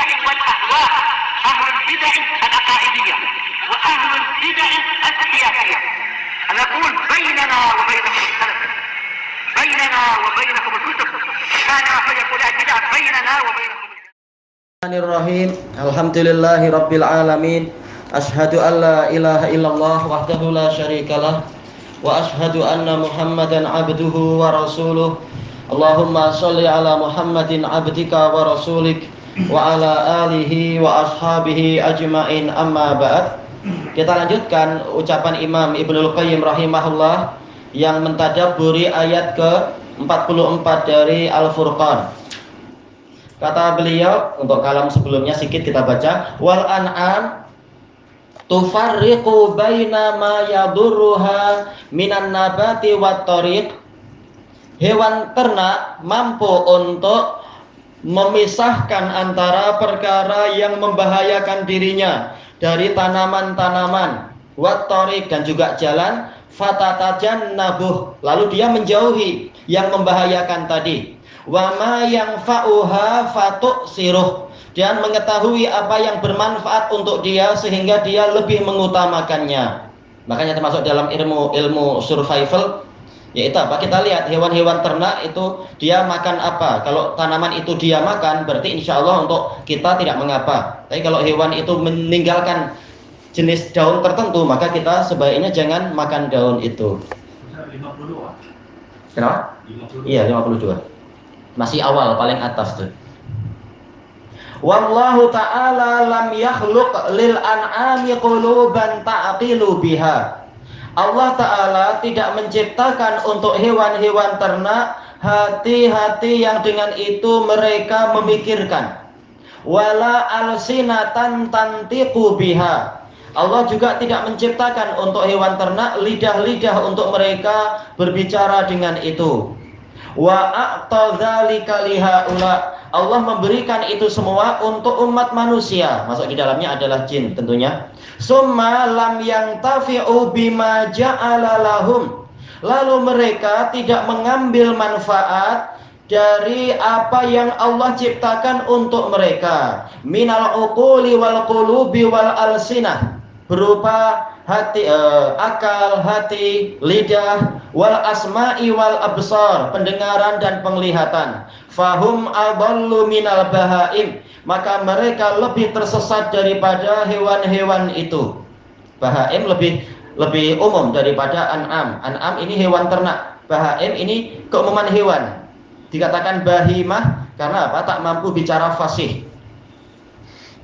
البدع والأهواء، أهل البدع العقائدية وأهل البدع السياسية. نقول بيننا وبينكم السلف، بيننا وبينكم الكتب، كان فيقول البدع بيننا وبينكم. Bismillahirrahmanirrahim. Alhamdulillahi rabbil alamin. Ashhadu an la ilaha illallah wahdahu la syarikalah wa ashhadu anna Muhammadan abduhu wa rasuluh. Allahumma sholli ala Muhammadin abdika wa rasulik wa ala alihi wa ashabihi ajmain, amma ba'd. Kita lanjutkan ucapan Imam Ibnul Qayyim rahimahullah yang mentadabburi ayat ke-44 dari Al-Furqan. Kata beliau, untuk kalam sebelumnya sedikit kita baca, wal an'am tufarriqu baina ma yadurruha minan nabati wat tariq. Hewan ternak mampu untuk memisahkan antara perkara yang membahayakan dirinya dari tanaman-tanaman, wat tariq, dan juga jalan, fatatajannabuh, lalu dia menjauhi yang membahayakan tadi. Wa ma yanfa'uha fatu'siruh, dan mengetahui apa yang bermanfaat untuk dia sehingga dia lebih mengutamakannya. Makanya termasuk dalam ilmu survival, yaitu apa? Kita lihat hewan-hewan ternak itu dia makan apa. Kalau tanaman itu dia makan, berarti insya Allah untuk kita tidak mengapa. Tapi kalau hewan itu meninggalkan jenis daun tertentu, maka kita sebaiknya jangan makan daun itu. 52. Kenapa? 52. Iya, 52. Masih awal, paling atas tuh. Wallahu ta'ala lam yakhluq lil an'ami quluban ta'qilu biha. Allah Ta'ala tidak menciptakan untuk hewan-hewan ternak hati-hati yang dengan itu mereka memikirkan. Wala alsinatan tantiqu biha. Allah juga tidak menciptakan untuk hewan ternak lidah-lidah untuk mereka berbicara dengan itu. Wa a'tadzalika lihaula. Allah memberikan itu semua untuk umat manusia, masuk di dalamnya adalah jin tentunya. Summa lam yantafi'u bima ja'ala lahum. Lalu mereka tidak mengambil manfaat dari apa yang Allah ciptakan untuk mereka. Minal uquli wal qulubi wal alsinah, berupa hati, akal, hati, lidah, wal asma'i wal absar, pendengaran dan penglihatan. Fahum adallu minal bahaim, maka mereka lebih tersesat daripada hewan-hewan itu. Bahaim lebih umum daripada an'am. An'am ini hewan ternak, bahaim ini keumuman hewan. Dikatakan bahimah karena apa? Tak mampu bicara fasih.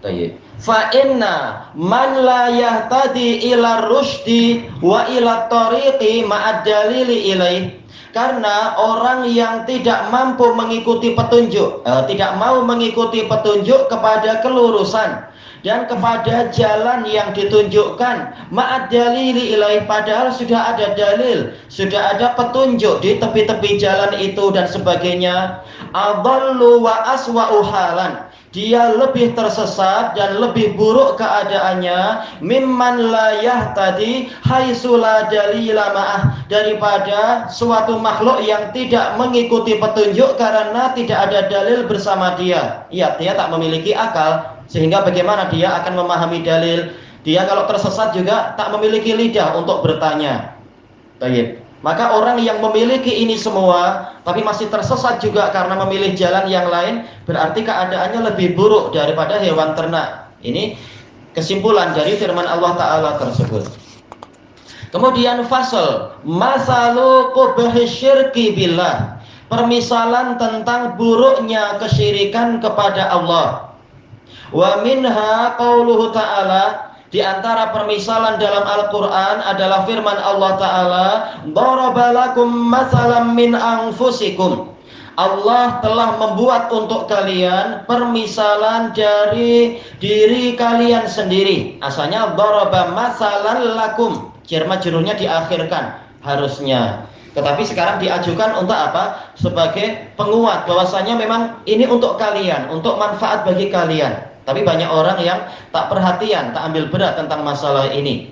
Tayyib. Fa inna man la yahtadi ila rusydi wa ila tariqi ma'ad dalili ilaih. Karena orang yang tidak mampu mengikuti petunjuk, tidak mau mengikuti petunjuk kepada kelurusan dan kepada jalan yang ditunjukkan, ma'ad dalili ilaih, padahal sudah ada dalil, sudah ada petunjuk di tepi-tepi jalan itu dan sebagainya. Adallu wa aswa'u halan, dia lebih tersesat dan lebih buruk keadaannya mimman la yahtadi haitsu la dalila ma'ah, daripada suatu makhluk yang tidak mengikuti petunjuk karena tidak ada dalil bersama dia. Iya, dia tak memiliki akal, sehingga bagaimana dia akan memahami dalil? Dia kalau tersesat juga tak memiliki lidah untuk bertanya. Baik. Maka orang yang memiliki ini semua tapi masih tersesat juga karena memilih jalan yang lain, berarti keadaannya lebih buruk daripada hewan ternak. Ini kesimpulan dari firman Allah Ta'ala tersebut. Kemudian fasal masalu qubhi syirki billah, permisalan tentang buruknya kesyirikan kepada Allah. Wa minha qauluhu ta'ala, di antara permisalan dalam Al-Quran adalah firman Allah Ta'ala, darabalakum masalam min anfusikum. Allah telah membuat untuk kalian permisalan dari diri kalian sendiri. Asalnya daraba masalan lakum, jar majrurnya diakhirkan harusnya. Tetapi sekarang diajukan untuk apa? Sebagai penguat bahwasanya memang ini untuk kalian, untuk manfaat bagi kalian. Tapi banyak orang yang tak perhatian, tak ambil berat tentang masalah ini.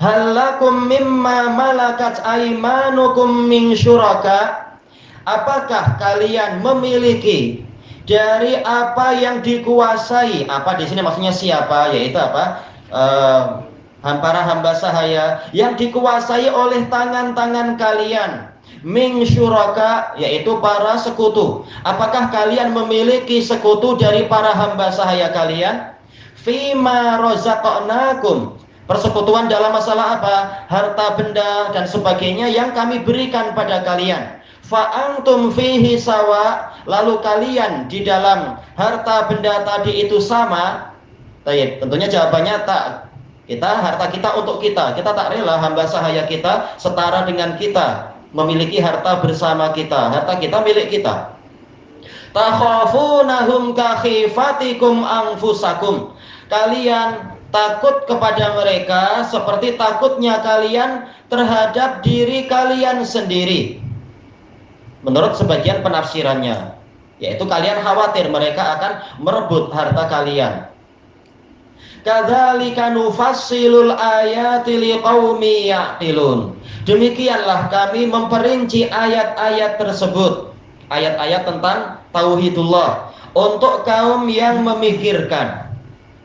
Halakum mimma malakat aimanukum min syuraka. Apakah kalian memiliki dari apa yang dikuasai. Apa di sini maksudnya siapa? Yaitu apa? Para hamba sahaya yang dikuasai oleh tangan-tangan kalian. Min syuraka, yaitu para sekutu. Apakah kalian memiliki sekutu dari para hamba sahaya kalian? Fima razaqnakum, persekutuan dalam masalah apa? Harta benda dan sebagainya yang kami berikan pada kalian. Fa antum fihi sawa, lalu kalian di dalam harta benda tadi itu sama. Baik, tentunya jawabannya tak. Harta kita untuk kita tak rela hamba sahaya kita setara dengan kita memiliki harta bersama kita. Harta kita milik kita. Takhafunahum ka khifatikum anfusakum, kalian takut kepada mereka seperti takutnya kalian terhadap diri kalian sendiri. Menurut sebagian penafsirannya, yaitu kalian khawatir mereka akan merebut harta kalian. Kadzalika nufassilul ayati liqaumi ya'qilun. Demikianlah kami memperinci ayat-ayat tersebut, ayat-ayat tentang tauhidullah, untuk kaum yang memikirkan.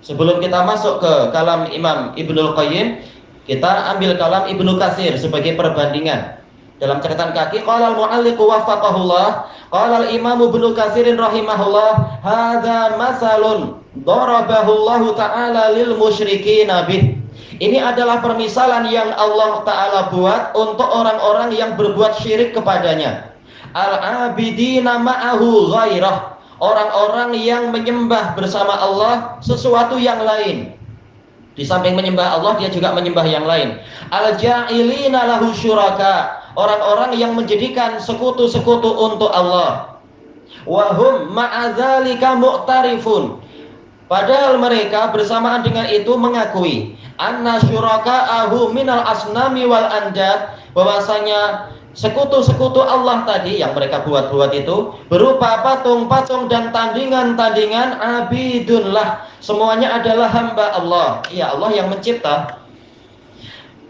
Sebelum kita masuk ke kalam Imam Ibnul Qayyim, kita ambil kalam Ibnu Katsir sebagai perbandingan. Dalam catatan kaki, qala al-mu'alliq waffaqahullah, qala al-Imam Ibnu Katsir rahimahullah, hadza masalun darabahullahu ta'ala lil musyrikin bih. Ini adalah permisalan yang Allah Ta'ala buat untuk orang-orang yang berbuat syirik kepadanya. Al-abidina ma'ahu ghairah, orang-orang yang menyembah bersama Allah sesuatu yang lain. Di samping menyembah Allah, dia juga menyembah yang lain. Al-ja'ilina lahu syuraka, orang-orang yang menjadikan sekutu-sekutu untuk Allah. Wahum ma'adzalika mu'tarifun, padahal mereka bersamaan dengan itu mengakui anna syuraka'ahu minal asnami wal andad, bahwasanya sekutu-sekutu Allah tadi yang mereka buat-buat itu berupa patung-patung dan tandingan-tandingan abidunlah, semuanya adalah hamba Allah. Ya, Allah yang mencipta.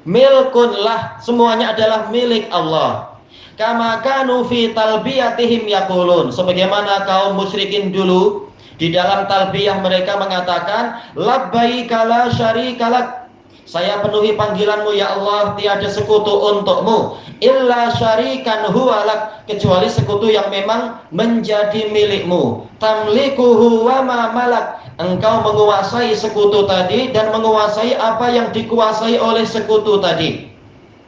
Milkunlah, semuanya adalah milik Allah. Kama kanu fi talbiyatihim yaqulun, sebagaimana kaum musyrikin dulu di dalam talbiyah mereka mengatakan labbaika la syarikalak, saya penuhi panggilanmu ya Allah, tiada sekutu untukmu, illa syarikan huwalak, kecuali sekutu yang memang menjadi milikmu, tamlikuhu wa ma malak, engkau menguasai sekutu tadi dan menguasai apa yang dikuasai oleh sekutu tadi.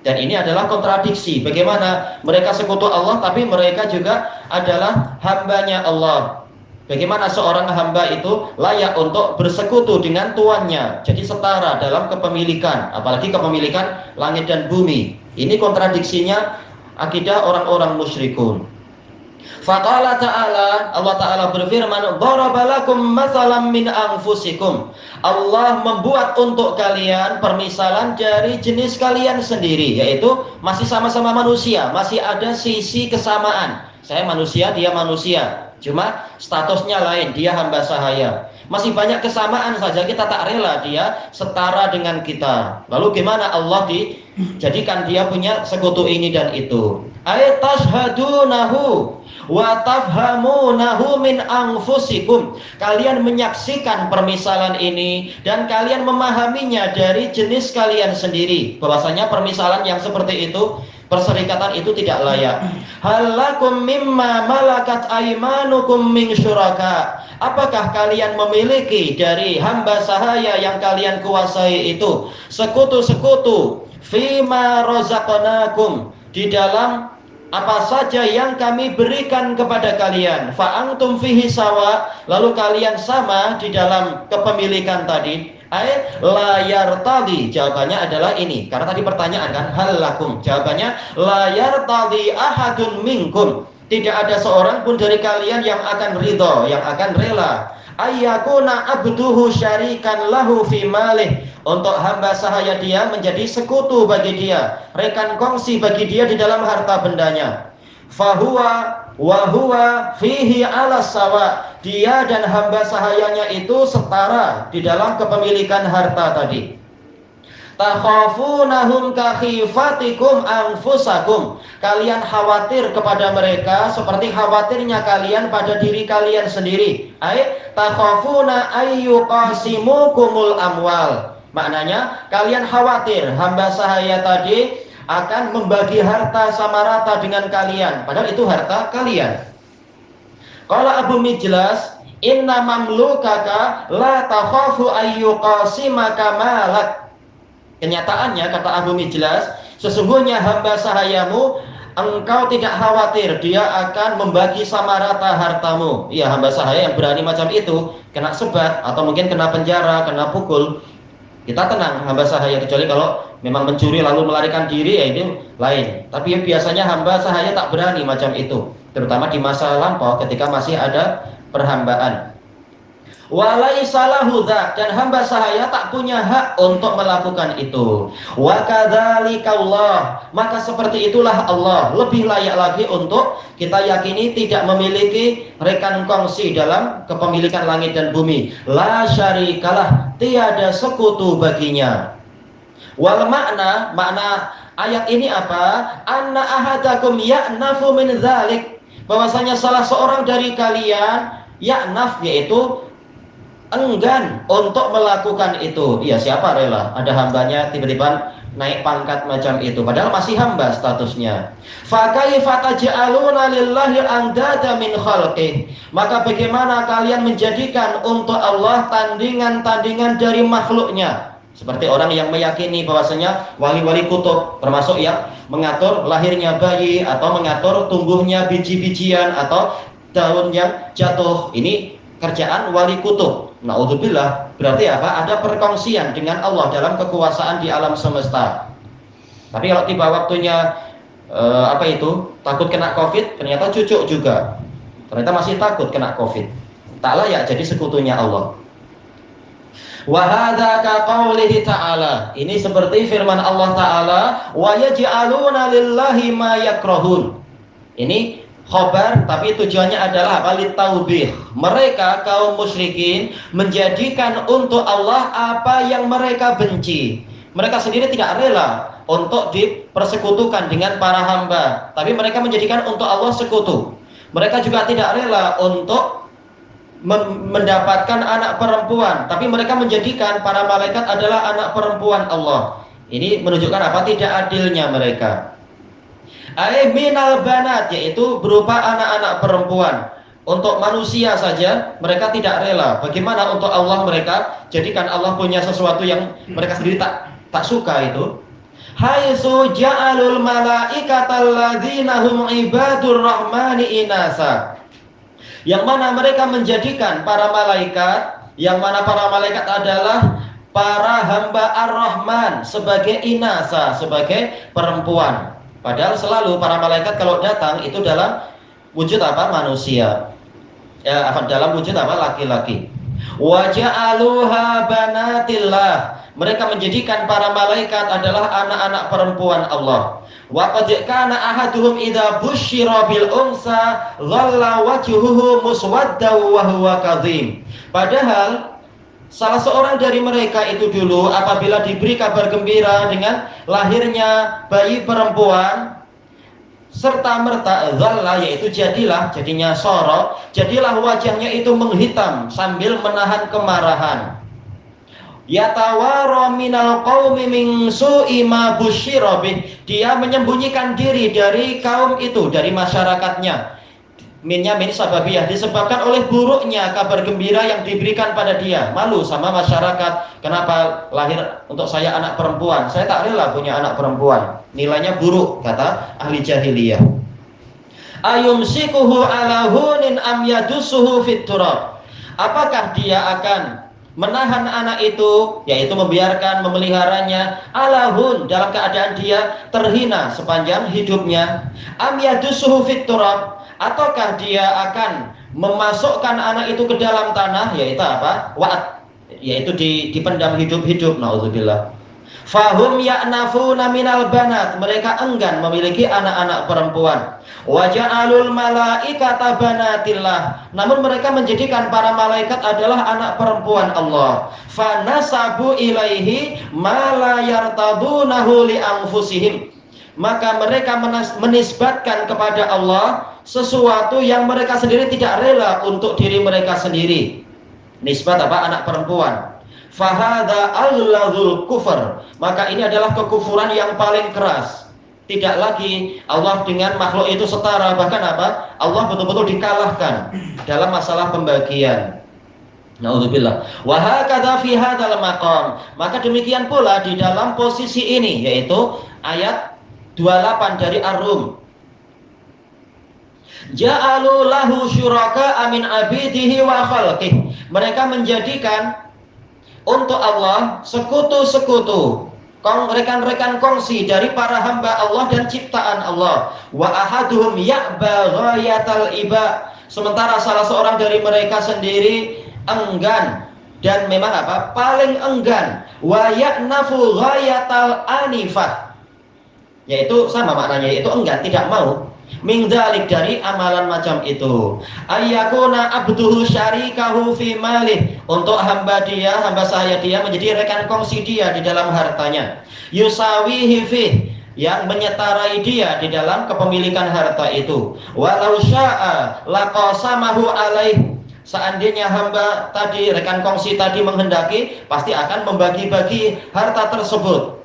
Dan ini adalah kontradiksi. Bagaimana mereka sekutu Allah tapi mereka juga adalah hambanya Allah. Bagaimana seorang hamba itu layak untuk bersekutu dengan tuannya, jadi setara dalam kepemilikan, apalagi kepemilikan langit dan bumi. Ini kontradiksinya akidah orang-orang musyrikun. Faqala ta'ala, Allah Ta'ala berfirman, darabalakum mathalam min anfusikum, Allah membuat untuk kalian permisalan dari jenis kalian sendiri, yaitu masih sama-sama manusia, masih ada sisi kesamaan. Saya manusia, dia manusia, cuma statusnya lain, dia hamba sahaya. Masih banyak kesamaan saja, kita tak rela dia setara dengan kita. Lalu gimana Allah dijadikan dia punya sekutu ini dan itu? Ay tashhadunahu wa tafhamunahu min anfusikum, kalian menyaksikan permisalan ini dan kalian memahaminya dari jenis kalian sendiri, bahwasanya permisalan yang seperti itu, perserikatan itu tidak layak. Halakum mimma malakat aymanukum min syuraka, apakah kalian memiliki dari hamba sahaya yang kalian kuasai itu sekutu-sekutu, fima razaqnakum, di dalam apa saja yang kami berikan kepada kalian, fa antum fihi sawa, lalu kalian sama di dalam kepemilikan tadi. Layar tadi, jawabannya adalah ini, karena tadi pertanyaan kan, hal lakum, jawabannya layar tadi ahadun minkum, tidak ada seorang pun dari kalian yang akan ridho, yang akan rela ayyakuna abduhu syarikan lahu fi malih, untuk hamba sahaya dia menjadi sekutu bagi dia, rekan kongsi bagi dia di dalam harta bendanya. Fahuwa wa huwa fihi ala sawa, dia dan hamba sahayanya itu setara di dalam kepemilikan harta tadi. Takhafunahum kakhifatikum anfusakum. Kalian khawatir kepada mereka seperti khawatirnya kalian pada diri kalian sendiri. Takhafuna ayyuqasimukumul amwal. Maknanya kalian khawatir hamba sahaya tadi akan membagi harta sama rata dengan kalian, padahal itu harta kalian. Qala Abu Mijlas, inna mamlukaka la takhafu ayyuqasimaka malak. Kenyataannya, kata Abu Mijlas, sesungguhnya hamba sahayamu, engkau tidak khawatir dia akan membagi sama rata hartamu. Ya, hamba sahaya yang berani macam itu kena sebat atau mungkin kena penjara, kena pukul, kita tenang hamba sahaya, kecuali kalau memang mencuri lalu melarikan diri, ya ini lain. Tapi biasanya hamba sahaya tak berani macam itu, terutama di masa lampau ketika masih ada perhambaan. Walaisa lahu dzak, dan hamba sahaya tak punya hak untuk melakukan itu. Wa kadzalika Allah, maka seperti itulah Allah lebih layak lagi untuk kita yakini tidak memiliki rekan kongsi dalam kepemilikan langit dan bumi. La syarikalah, tiada sekutu baginya. Wal makna ayat ini apa? Anna ahadakum ya'nafu min dzalik, bahwasanya salah seorang dari kalian ya'naf, yaitu enggan untuk melakukan itu. Ya, siapa rela ada hambanya tiba-tiba naik pangkat macam itu padahal masih hamba statusnya. Fa kaifa taj'aluna lillahi andada min khalqih, maka bagaimana kalian menjadikan untuk Allah tandingan-tandingan dari makhluknya, seperti orang yang meyakini bahwasanya wali-wali kutub, termasuk yang mengatur lahirnya bayi atau mengatur tumbuhnya biji-bijian atau daun yang jatuh, ini kerjaan wali kutub. Na'udzubillah, berarti apa? Ada perkongsian dengan Allah dalam kekuasaan di alam semesta. Tapi kalau tiba waktunya takut kena COVID, ternyata cucuk juga, ternyata masih takut kena COVID, tak layak jadi sekutunya Allah. Wa hadza ka qaulihi ta'ala, ini seperti firman Allah Ta'ala, wa yaj'aluna lillahi ma yakrahun. Ini khobar, tapi tujuannya adalah apa? Litaubih. Mereka kaum musyrikin menjadikan untuk Allah apa yang mereka benci. Mereka sendiri tidak rela untuk dipersekutukan dengan para hamba, tapi mereka menjadikan untuk Allah sekutu. Mereka juga tidak rela untuk mendapatkan anak perempuan, tapi mereka menjadikan para malaikat adalah anak perempuan Allah. Ini menunjukkan apa? Tidak adilnya mereka. Minal banat, yaitu berupa anak-anak perempuan. Untuk manusia saja mereka tidak rela, bagaimana untuk Allah mereka jadikan Allah punya sesuatu yang mereka sendiri tak suka itu. Haitsu ja'alul malaikatal ladzina hum ibadur rahmani inasa, yang mana mereka menjadikan para malaikat, yang mana para malaikat adalah para hamba ar-Rahman sebagai inasa, sebagai perempuan. Padahal selalu para malaikat kalau datang itu dalam wujud apa? Manusia. Ya, dalam wujud apa? Laki-laki. Wa ja'aluha banatillah, mereka menjadikan para malaikat adalah anak-anak perempuan Allah. Wa qad kana ahaduhum idza busyira bil unsa dhalla wajhuhu muswaddan wa huwa kadhim. Padahal salah seorang dari mereka itu dulu apabila diberi kabar gembira dengan lahirnya bayi perempuan, serta merta dhalla, yaitu jadinya sorok, jadilah wajahnya itu menghitam sambil menahan kemarahan. Yatawara minal qaumi min su'i ma busyira bih, dia menyembunyikan diri dari kaum itu, dari masyarakatnya. Minnya min sababiyah, disebabkan oleh buruknya kabar gembira yang diberikan pada dia. Malu sama masyarakat, kenapa lahir untuk saya anak perempuan, saya tak rela punya anak perempuan, nilainya buruk, kata ahli jahiliyah. Ayumsikuhu ala hunin am yadussuhu fit turab, apakah dia akan menahan anak itu, yaitu membiarkan, memeliharanya ala hun, dalam keadaan dia terhina sepanjang hidupnya, am yadussuhu fit turab, ataukah dia akan memasukkan anak itu ke dalam tanah, yaitu apa? Wa'at, yaitu dipendam hidup-hidup. Nauzubillah. Fahum ya'nafuna minal banat, mereka enggan memiliki anak-anak perempuan. Wa ja'alul malaikata banatillah, namun mereka menjadikan para malaikat adalah anak perempuan Allah. Fa nasabu ilaihi ma la yartadunahu li anfusihim, maka mereka menisbatkan kepada Allah sesuatu yang mereka sendiri tidak rela untuk diri mereka sendiri. Nisbat apa? Anak perempuan. Fahada alladzul kufur, maka ini adalah kekufuran yang paling keras. Tidak lagi Allah dengan makhluk itu setara, bahkan apa? Allah betul-betul dikalahkan dalam masalah pembagian. Nauzubillah. Wa hakadza fi hadzal maqam, maka demikian pula di dalam posisi ini, yaitu ayat 28 dari Ar-Rum. Ja'alu lahu syuraka min abidihi wa khalqih, mereka menjadikan untuk Allah sekutu-sekutu, rekan-rekan kongsi dari para hamba Allah dan ciptaan Allah. Wa ahaduhum ya'ba ghayatal iba, sementara salah seorang dari mereka sendiri enggan dan memang apa? Paling enggan. Wa ya'nafu ghayatal anifah, yaitu sama maknanya, yaitu enggan, tidak mau. Min dzalik, dari amalan macam itu. Ayyakuna abduhu syarikahu fi malih, untuk hamba sahaya dia menjadi rekan kongsi dia di dalam hartanya. Yusawihi fi, yang menyetarai dia di dalam kepemilikan harta itu. Walau syaa laqasamahu alaih, seandainya hamba tadi, rekan kongsi tadi menghendaki, pasti akan membagi-bagi harta tersebut.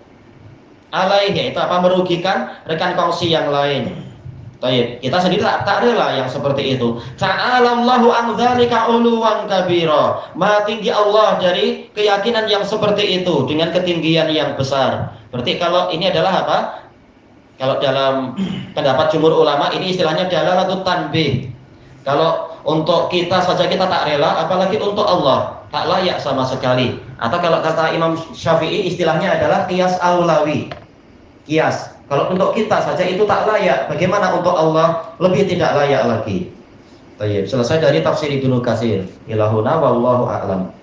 Alaih, yaitu apa? Merugikan rekan kongsi yang lain. Baik, kita sendiri tak rela yang seperti itu. Ta'alallahu an dzalika uluwan kabira. Maha tinggi Allah dari keyakinan yang seperti itu dengan ketinggian yang besar. Berarti kalau ini adalah apa? Kalau dalam pendapat jumhur ulama ini istilahnya dalalatut tanbih. Kalau untuk kita saja kita tak rela, apalagi untuk Allah, tak layak sama sekali. Atau kalau kata Imam Syafi'i istilahnya adalah qiyas aulawi. Qiyas. Kalau untuk kita saja itu tak layak, bagaimana untuk Allah lebih tidak layak lagi. Baik, selesai dari tafsir Ibnu Katsir. Ilahuna wallahu a'lam.